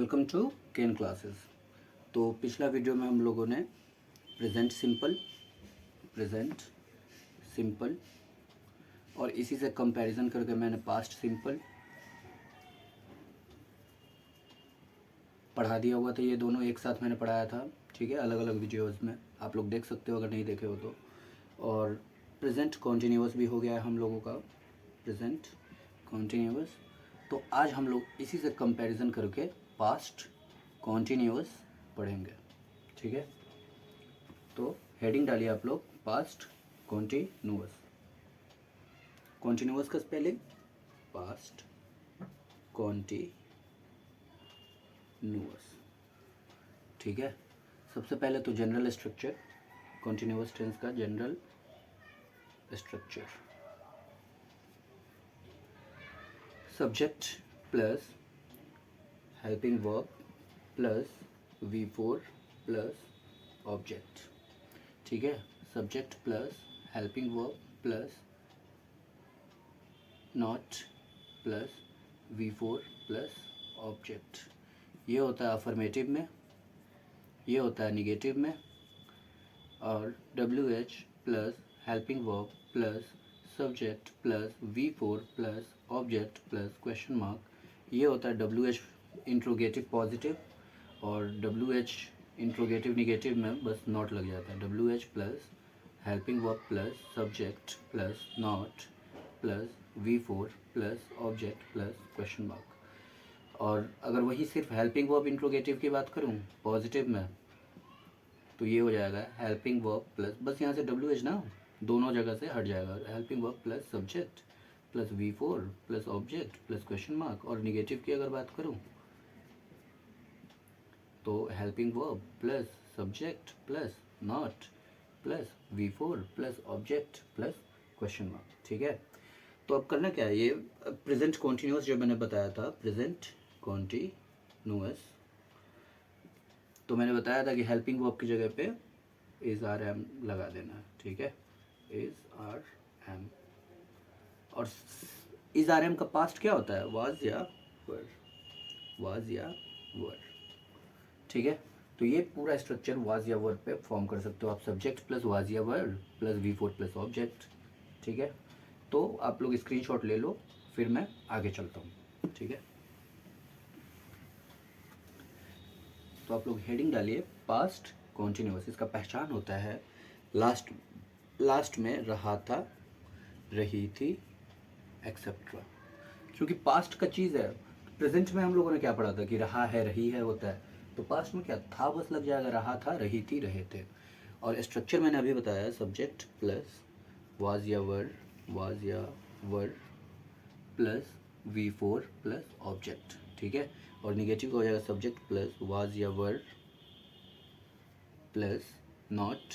Welcome to cane classes. तो पिछला video में हम लोगों ने प्रेजेंट सिंपल और इसी से कंपैरिजन करके मैंने पास्ट सिंपल पढ़ा दिया हुआ था। ये दोनों एक साथ मैंने पढ़ाया था, ठीक है, अलग अलग वीडियोस में आप लोग देख सकते हो अगर नहीं देखे हो तो। और प्रेजेंट कॉन्टीन्यूअस भी हो गया है हम लोगों का, प्रेजेंट कॉन्टीन्यूअस। तो आज हम लोग इसी से कंपैरिजन करके पास्ट कॉन्टीन्यूअस पढ़ेंगे, ठीक है। तो हेडिंग डालिए आप लोग, पास्ट कॉन्टीन्यूअस। कॉन्टीन्यूअस का स्पेलिंग पास्ट कॉन्टीन्यूअस, ठीक है। सबसे पहले तो जनरल स्ट्रक्चर, कॉन्टीन्यूअस टेंस का general structure. Subject plus helping verb plus V4 plus object, ठीक है। Subject plus helping verb plus not plus V4 plus object. ये होता है अफर्मेटिव में, ये होता है निगेटिव में। और WH plus helping verb plus subject plus V4 plus object plus question mark, ये होता है WH इंट्रोगेटिव पॉजिटिव। और WH इंट्रोगेटिव निगेटिव में बस नॉट लग जाता है। WH plus helping verb plus subject plus not plus V4 plus object plus question mark. और अगर वही सिर्फ हेल्पिंग वर्ब इंट्रोगेटिव की बात करूँ पॉजिटिव में, तो ये हो जाएगा हेल्पिंग वर्ब प्लस, बस यहाँ से WH ना दोनों जगह से हट जाएगा। Helping verb plus subject plus V4 plus object plus question mark. और निगेटिव की अगर बात करूँ तो helping verb plus subject plus not plus V4 plus object plus question mark, ठीक है। तो अब करना क्या है, ये प्रेजेंट कॉन्टीन्यूअस जो मैंने बताया था, प्रेजेंट कॉन्टीन्यूअस, तो मैंने बताया था कि हेल्पिंग वर्ब की जगह पे इज आर एम लगा देना है, ठीक है, इज आर एम। और इज आर एम का पास्ट क्या होता है, वाज या वर, वाज या वर, ठीक है। तो ये पूरा स्ट्रक्चर वाज या वर पे फॉर्म कर सकते हो आप, सब्जेक्ट प्लस वाज या वर प्लस V4 प्लस ऑब्जेक्ट, ठीक है। तो आप लोग स्क्रीनशॉट ले लो, फिर मैं आगे चलता हूँ, ठीक है। तो आप लोग हेडिंग डालिए पास्ट कॉन्टीन्यूअस। इसका पहचान होता है लास्ट में रहा था, रही थी, एक्सेट्रा। क्योंकि पास्ट का चीज़ है। प्रेजेंट में हम लोगों ने क्या पढ़ा था कि रहा है, रही है होता है, तो पास्ट में क्या था बस लग जाएगा, रहा था, रही थी, रहे थे। और स्ट्रक्चर मैंने अभी बताया, सब्जेक्ट प्लस वाज या वर प्लस V4 प्लस ऑब्जेक्ट, ठीक है। और निगेटिव का हो जाएगा सब्जेक्ट प्लस वाज या वर plus not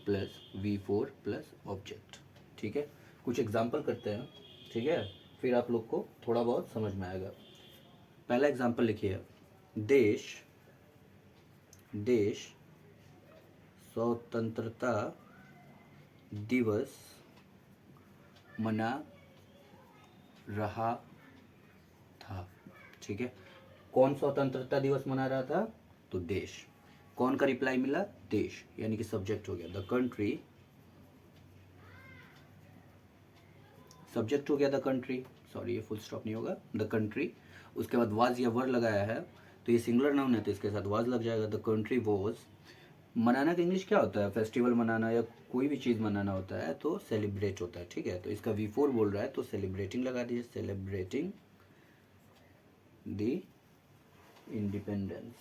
plus V4 plus object, ठीक है। कुछ एग्जाम्पल करते हैं, ठीक है, फिर आप लोग को थोड़ा बहुत समझ में आएगा। पहला एग्जाम्पल लिखिए, देश स्वतंत्रता दिवस मना रहा था, ठीक है। कौन स्वतंत्रता दिवस मना रहा था, तो देश। कौन का रिप्लाई मिला, देश, यानी कि सब्जेक्ट हो गया द कंट्री, सब्जेक्ट हो गया द कंट्री, सॉरी ये फुल स्टॉप नहीं होगा, द कंट्री। उसके बाद वाज या वर लगाया है, तो ये सिंगुलर नाउन है तो इसके साथ वाज लग जाएगा, द कंट्री वॉज। मनाना का इंग्लिश क्या होता है, फेस्टिवल मनाना या कोई भी चीज़ मनाना होता है तो सेलिब्रेट होता है, ठीक है। तो इसका V4 बोल रहा है तो सेलिब्रेटिंग लगा दीजिए, सेलिब्रेटिंग द इंडिपेंडेंस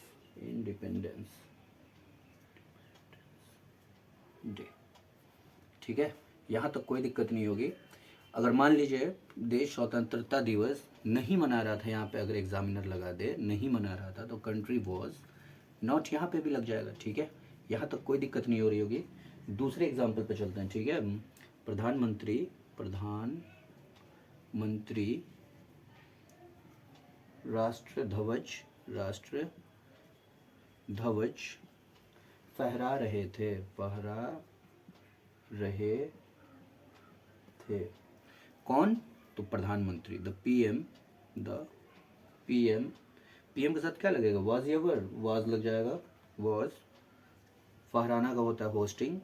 डे, ठीक है। यहाँ तक कोई दिक्कत नहीं होगी। अगर मान लीजिए देश स्वतंत्रता दिवस नहीं मना रहा था, यहाँ पे अगर एग्जामिनर लगा दे नहीं मना रहा था, तो कंट्री वॉज नॉट यहाँ पे भी लग जाएगा, ठीक है। यहाँ तक कोई दिक्कत नहीं हो रही होगी। दूसरे एग्जाम्पल पे चलते हैं, ठीक है। प्रधानमंत्री राष्ट्र ध्वज फहरा रहे थे, कौन, तो प्रधानमंत्री, द पीएम पीएम के साथ क्या लगेगा, वाज या वर, वाज लग जाएगा, वाज। फहराना का होता है होस्टिंग,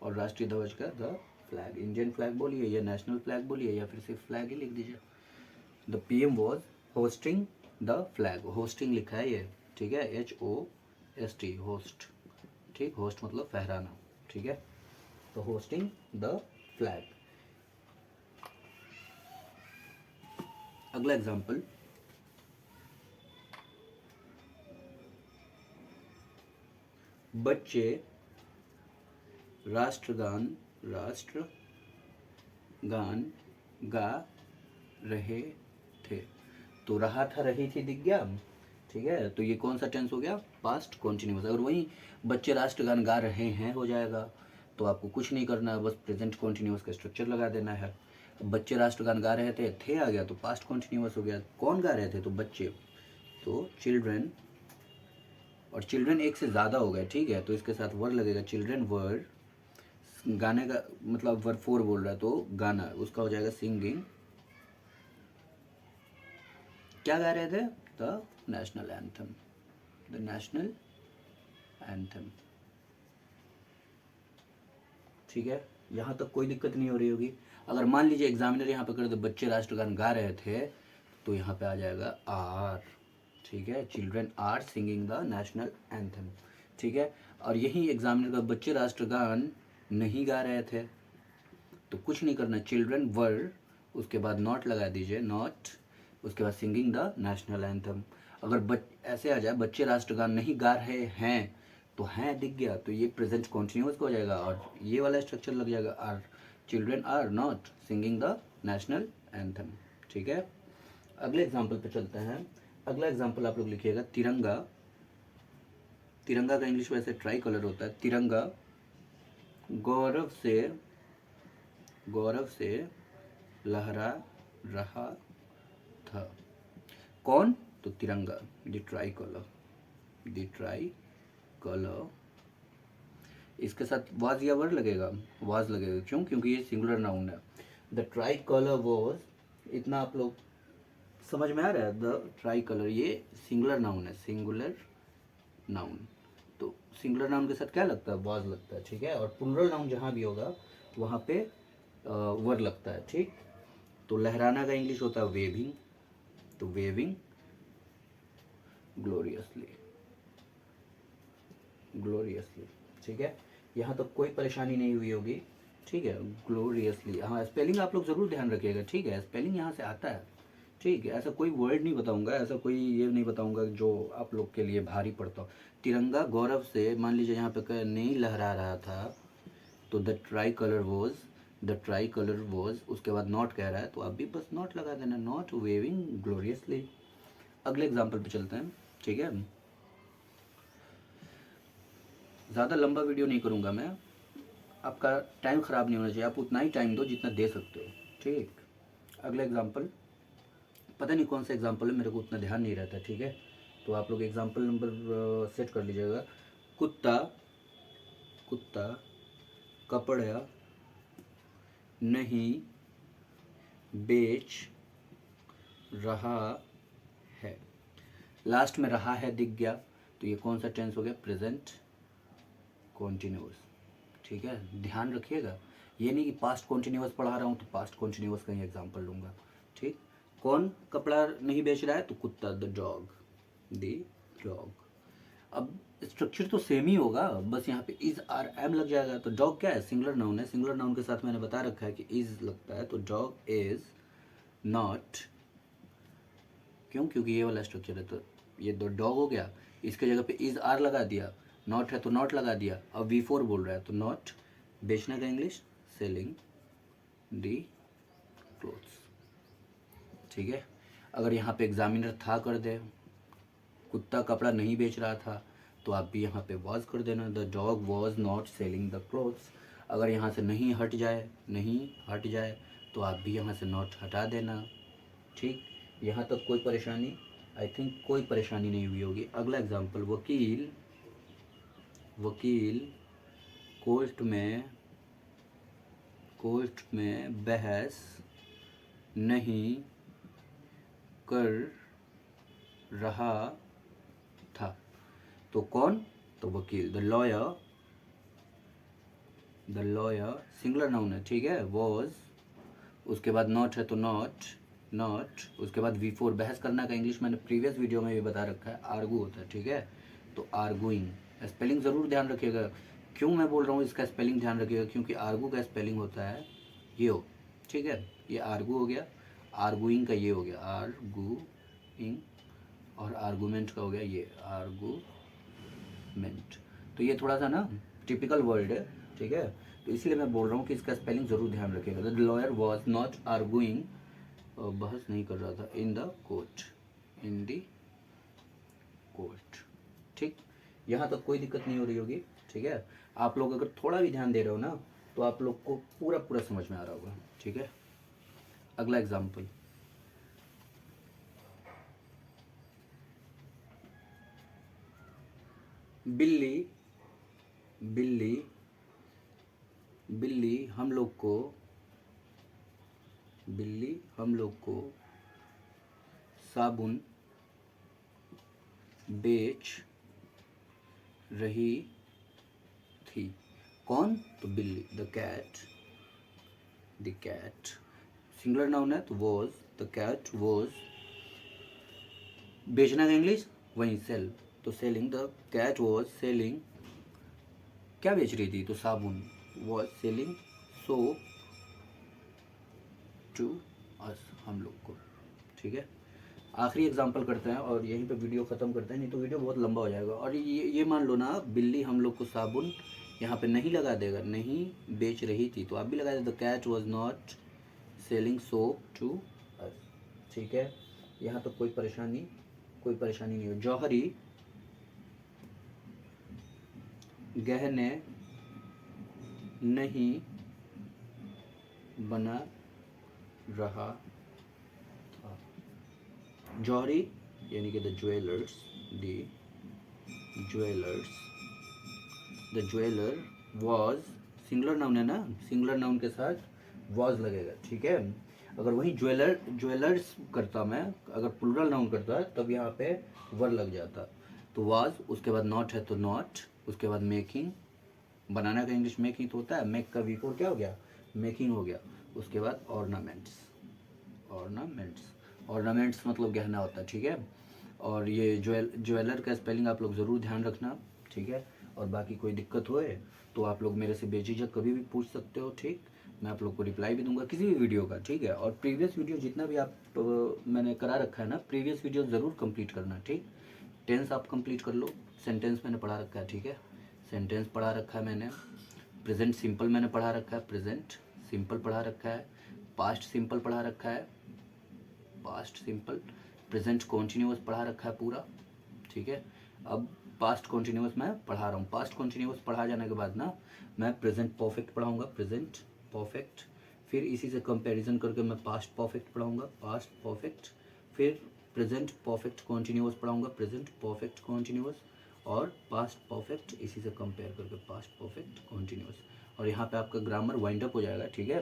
और राष्ट्रीय ध्वज का द फ्लैग। इंडियन फ्लैग बोलिए या नेशनल फ्लैग बोलिए या फिर सिर्फ फ्लैग ही लिख दीजिए। The PM was hosting the flag, hosting लिखा है ये, ठीक है, HOST, होस्ट, ठीक, होस्ट मतलब फहराना, ठीक है, तो होस्टिंग द फ्लैग। अगला एग्जाम्पल, बच्चे राष्ट्रगान गा रहे थे, तो रहा था रही थी दिख गया, ठीक है, तो ये कौन सा टेंस हो गया, पास्ट कॉन्टिन्यूस। अगर वही बच्चे राष्ट्रगान गा रहे हैं हो जाएगा तो आपको कुछ नहीं करना है, बस प्रेजेंट कॉन्टिन्यूस का स्ट्रक्चर लगा देना है। बच्चे राष्ट्रगान गा रहे थे आ गया तो पास्ट कॉन्टिन्यूस हो गया। कौन गा रहे थे, तो बच्चे, तो चिल्ड्रन, और चिल्ड्रन एक से ज़्यादा हो गए, ठीक है, तो इसके साथ वर लगेगा, चिल्ड्रन वर, गाने का मतलब वर 4 बोल रहा है तो गाना, उसका हो जाएगा सिंगिंग, क्या गा रहे थे, the national anthem, the national anthem, ठीक है, यहाँ तक कोई दिक्कत नहीं हो रही होगी। अगर मान लीजिए एग्जामिनर यहाँ पे कर दे बच्चे राष्ट्रगान गा रहे थे, तो यहाँ पे आ जाएगा आर, ठीक है, children are singing the national anthem, ठीक है। और यही एग्जामिनर का बच्चे राष्ट्रगान नहीं गा रहे थे, तो कुछ नहीं करना, चिल्ड्रन वर, उसके बाद नॉट लगा दीजिए, नॉट, उसके बाद सिंगिंग द नेशनल एंथम। अगर ऐसे आ जाए बच्चे राष्ट्रगान नहीं गा रहे हैं, तो हैं दिख गया, तो ये प्रेजेंट कॉन्टिन्यूस हो जाएगा और ये वाला स्ट्रक्चर लग जाएगा, are, children are not singing the national anthem, ठीक है। अगले एग्जाम्पल पे चलते हैं। अगला एग्जाम्पल आप लोग लिखिएगा, तिरंगा, तिरंगा का इंग्लिश वैसे ट्राई कलर होता है, तिरंगा गौरव से लहरा रहा था, कौन, तो तिरंगा, द ट्राई कलर, इसके साथ वाज या वर लगेगा, वाज लगेगा, क्यों, क्योंकि ये सिंगुलर नाउन है। द ट्राई कलर वॉज, इतना आप लोग समझ में आ रहा है, द ट्राई कलर ये सिंगुलर नाउन है, सिंगुलर नाउन, तो सिंगुलर नाउन के साथ क्या लगता है, वाज लगता है, ठीक है, और प्लूरल नाउन जहाँ भी होगा वहाँ पे वर लगता है, ठीक। तो लहराना का इंग्लिश होता है वेविंग, तो वेविंग ग्लोरियसली, ठीक है, यहाँ तक कोई परेशानी नहीं हुई होगी, ठीक है, ग्लोरियसली। हाँ, स्पेलिंग आप लोग ज़रूर ध्यान रखिएगा, ठीक है, स्पेलिंग यहाँ से आता है, ठीक है, ऐसा कोई वर्ड नहीं बताऊंगा, ऐसा कोई ये नहीं बताऊंगा जो आप लोग के लिए भारी पड़ता हो। तिरंगा गौरव से, मान लीजिए यहाँ पे नहीं लहरा रहा था, तो द ट्राई कलर वॉज, उसके बाद नॉट कह रहा है तो आप भी बस नॉट लगा देना, नॉट वेविंग ग्लोरियसली। अगले एग्जाम्पल पे चलते हैं, ठीक है, ज़्यादा लंबा वीडियो नहीं करूँगा मैं, आपका टाइम ख़राब नहीं होना चाहिए, आप उतना ही टाइम दो जितना दे सकते हो, ठीक। अगला एग्जाम्पल, पता नहीं कौन सा एग्जाम्पल है, मेरे को उतना ध्यान नहीं रहता, ठीक है, तो आप लोग एग्जाम्पल नंबर सेट कर लीजिएगा। कुत्ता कपड़ा नहीं बेच रहा है, लास्ट में रहा है दिख गया, तो ये कौन सा टेंस हो गया, प्रेजेंट कॉन्टिन्यूस, ठीक है, ध्यान रखिएगा, ये नहीं कि पास्ट कॉन्टिन्यूस पढ़ा रहा हूँ तो पास्ट कॉन्टिन्यूस का ही एग्जाम्पल लूँगा, ठीक। कौन कपड़ा नहीं बेच रहा है, तो कुत्ता, द डॉग। अब स्ट्रक्चर तो सेम ही होगा, बस यहाँ पे इज आर एम लग जाएगा, तो डॉग क्या है, सिंगुलर नाउन है, सिंगुलर नाउन के साथ मैंने बता रखा है कि इज लगता है, तो डॉग इज नॉट, क्यों, क्योंकि ये वाला स्ट्रक्चर है, तो ये दो डॉग हो गया, इसके जगह पे इज आर लगा दिया, नॉट है तो नॉट लगा दिया, अब V4 बोल रहा है तो नॉट, बेचने का इंग्लिश सेलिंग दी क्लोथ्स, ठीक है। अगर यहाँ पे एग्जामिनर था कर दे, कुत्ता कपड़ा नहीं बेच रहा था, तो आप भी यहाँ पे वॉज कर देना, the dog was not selling the clothes. अगर यहाँ से नहीं हट जाए तो आप भी यहाँ से नॉट हटा देना, ठीक। यहाँ तक कोई परेशानी, आई थिंक कोई परेशानी नहीं हुई होगी। अगला एग्जाम्पल, वकील कोर्ट में बहस नहीं कर रहा था। तो कौन? तो वकील, द लॉयर सिंगुलर नाउन है, ठीक है, वॉज, उसके बाद नॉट है तो नॉट, उसके बाद V4 बहस करना का इंग्लिश मैंने प्रीवियस वीडियो में भी बता रखा है, आर्गू होता है, ठीक है। तो आर्गुइंग, स्पेलिंग ज़रूर ध्यान रखिएगा। क्यों मैं बोल रहा हूँ इसका स्पेलिंग ध्यान रखिएगा, क्योंकि आर्गू का स्पेलिंग होता है ये हो, ठीक है। ये आर्गू हो गया, आर्गुइंग का ये हो गया आर्गुइंग, और आर्गूमेंट का हो गया ये आर्गूमेंट। तो ये थोड़ा सा ना टिपिकल वर्ड है, ठीक है। तो इसलिए मैं बोल रहा हूँ कि इसका स्पेलिंग ज़रूर ध्यान रखिएगा। The lawyer was not arguing, बहस नहीं कर रहा था, इन द कोर्ट, ठीक। यहाँ तक कोई दिक्कत नहीं हो रही होगी, ठीक है। आप लोग अगर थोड़ा भी ध्यान दे रहे हो ना, तो आप लोग को पूरा पूरा समझ में आ रहा होगा, ठीक है। अगला एग्जाम्पल, बिल्ली हम लोग को साबुन बेच रही थी। कौन? तो बिल्ली, द कैट सिंगुलर नाउन है तो वॉज, द कैट वॉज, बेचना का इंग्लिश वहीं सेल, तो selling, the cat was selling, क्या बेच रही थी? तो साबुन, was selling soap to us, हम लोग को, ठीक है। आखिरी एग्जाम्पल करते हैं और यहीं पे वीडियो ख़त्म करते हैं, नहीं तो वीडियो बहुत लंबा हो जाएगा। और ये मान लो ना, बिल्ली हम लोग को साबुन यहाँ पे नहीं लगा देगा, नहीं बेच रही थी, तो आप भी लगा दे, the cat was not selling soap to us, ठीक है। यहाँ तो कोई परेशानी नहीं हो। जौहरी गहने नहीं बना रहा था। जौहरी यानी कि the jeweller was, singular noun है ना, सिंगुलर नाउन के साथ वॉज लगेगा, ठीक है। अगर वही ज्वेलर्स करता मैं, अगर प्लूरल नाउन करता तब यहाँ पे वर लग जाता। तो वॉज, उसके बाद नॉट है तो नॉट, उसके बाद मेकिंग, बनाना का इंग्लिश मेकिंग तो होता है, मेक का V4 क्या हो गया? मेकिंग हो गया। उसके बाद ऑर्नामेंट्स मतलब गहना होता है, ठीक है। और ये ज्वेलर का स्पेलिंग आप लोग ज़रूर ध्यान रखना, ठीक है। और बाकी कोई दिक्कत होए तो आप लोग मेरे से बेझिझक कभी भी पूछ सकते हो, ठीक। मैं आप लोग को रिप्लाई भी दूंगा किसी भी वीडियो का, ठीक है। और प्रीवियस वीडियो जितना भी आप मैंने करा रखा है ना, प्रीवियस वीडियो ज़रूर कंप्लीट करना, ठीक। टेंस आप कंप्लीट कर लो, सेंटेंस मैंने पढ़ा रखा है, ठीक है। सेंटेंस पढ़ा रखा है मैंने, प्रेजेंट सिंपल मैंने पढ़ा रखा है, प्रेजेंट सिंपल पढ़ा रखा है, पास्ट सिंपल पढ़ा रखा है, पास्ट सिंपल, प्रेजेंट कॉन्टिन्यूअस पढ़ा रखा है पूरा, ठीक है। अब पास्ट कॉन्टिन्यूअस मैं पढ़ा रहा हूँ। पास्ट कॉन्टिन्यूअस पढ़ा जाने के बाद ना, मैं प्रेजेंट परफेक्ट पढ़ाऊँगा, प्रेजेंट परफेक्ट, फिर इसी से कंपैरिजन करके मैं पास्ट परफेक्ट पढ़ाऊँगा, पास्ट परफेक्ट, फिर प्रेजेंट परफेक्ट कॉन्टिन्यूअस पढ़ाऊँगा, प्रेजेंट परफेक्ट कॉन्टिन्यूअस, और पास्ट परफेक्ट इसी से कंपेयर करके पास्ट परफेक्ट कॉन्टिन्यूअस। और यहाँ पे आपका ग्रामर वाइंड अप हो जाएगा, ठीक है।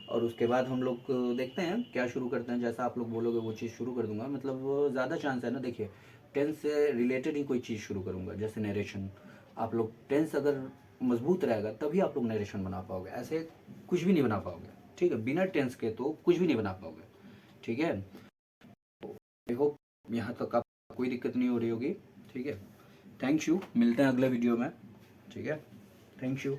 और उसके बाद हम लोग देखते हैं क्या शुरू करते हैं, जैसा आप लोग बोलोगे वो चीज़ शुरू कर दूंगा। मतलब ज़्यादा चांस है ना, देखिए टेंस से रिलेटेड ही कोई चीज़ शुरू करूँगा, जैसे नरेशन। आप लोग टेंस अगर मजबूत रहेगा तभी आप लोग नरेशन बना पाओगे, ऐसे कुछ भी नहीं बना पाओगे, ठीक है। बिना टेंस के तो कुछ भी नहीं बना पाओगे, ठीक है। आई होप यहाँ तक आप कोई दिक्कत नहीं हो रही होगी, ठीक है। थैंक यू, मिलते हैं अगले वीडियो में, ठीक है। Thank you.